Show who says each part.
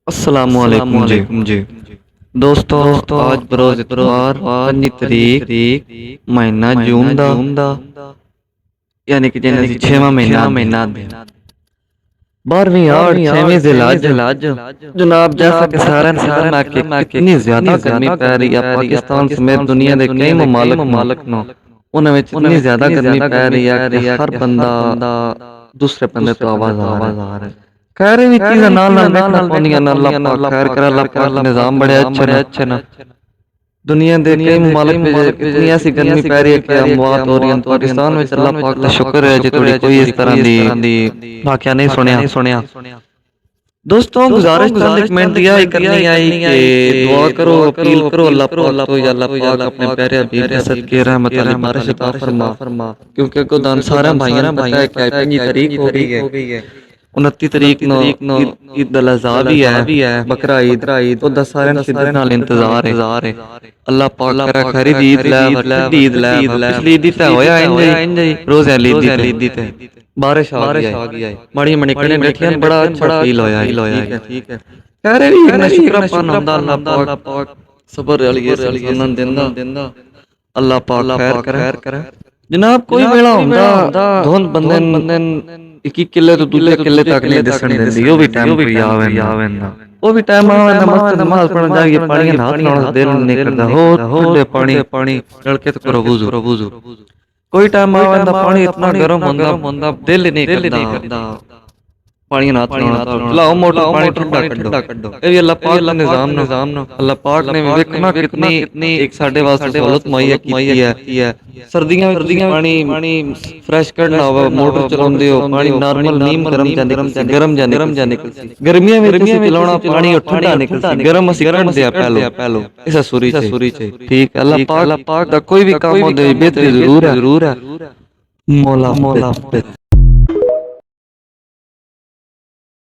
Speaker 1: अस्सलामुअलैकुम जी। दोस्तों, आज बरोज़ इतवार 5 तरीक महीना जून दा यानी कि जिन्हें 6वां महीना 12वीं आड़ 6वीं ज़िलहज जनाब, जैसा कि सारा ने पता है कि कितनी ज़्यादा गर्मी पै रही है पाकिस्तान समेत दुनिया के कई ममालिक नो उन्हें में इतनी ज़्यादा गर्मी पै रही है कि हर बंदा दूसरे बंदे तो आवाज़ आ रहा है। खैर भी चीज़ें नाल देखना पौंदियां न। अल्लाह पाक खैर करे, अल्लाह पाक के निज़ाम बड़े अच्छे न। दुनिया के कई ममालिक पे इतनी ऐसी गर्मी पै रही है कि अमवात हो रही है। पाकिस्तान में अल्लाह पाक का शुक्र है जी, थोड़ी कोई इस तरह दी वाकया नहीं सुनिया। दोस्तों, गुजारिश चंद एक मिनट दिया ही करनी आई कि दुआ करो, अपील करो अल्लाह पाक तो, या अल्लाह पाक अपने प्यारे हबीब के सदके रहमत वाली बारिश अता फरमा। क्योंकि खुदा सारे भाइयों ने पता है कि 5 तारीख हो गई है। 29 तरीक नो ईद उल अज़हा भी है, बकरा ईद। तो 10 सारे शिद्दत नाल इंतजार है। अल्लाह पाक करे खैर ईद लै ठंडी ईद लै। पिछली ईद ते होया इंज ही रोज़ ईद ते बारिश आ गई है। माड़ी मणी कने बैठियां, बड़ा अच्छा फील होया। ठीक है। कह रहे भी इतना शुक्रापन हुंदा अल्लाह पाक सबर वाली इंसान देंदा। अल्लाह पाक खैर करे। जनाब, कोई वेला हुंदा धुंध बंदे 1 किले तो दूजे किले तक नहीं दिसण देंदी। ओ भी टाइम कोई आवेंदा। ओ भी टाइम आवेंदा मस्त नमाज पढ़न जाइए, पानी हाथ लाउण दिल नहीं करदा। हो ठंडे पानी नलके तो करो वुजू। कोई टाइम आवेंदा पानी इतना गर्म हुंदा दिल ही नहीं करदा पानी नाथ लाउण। चलाओ मोटर, पानी ठंडा कड्डो। ये भी अल्लाह पाक का निज़ाम न। अल्लाह पाक ने भी देखना कितनी एक साडे वास्ते सहूलत मुहैया की है। सर्दियां में तुसी पानी फ्रेश करना हो, मोटर चलाउंदे हो, पानी नॉर्मल नीम गरम जा निकल सी। गर्मियां में तुसी चलाउणा पानी और ठंडा निकल सी। गरम असी कड्डदे आ पहलो इस सुरी च। ठीक है। अल्लाह पाक दा कोई भी काम होंदे बेहतरी जरूर है। मौला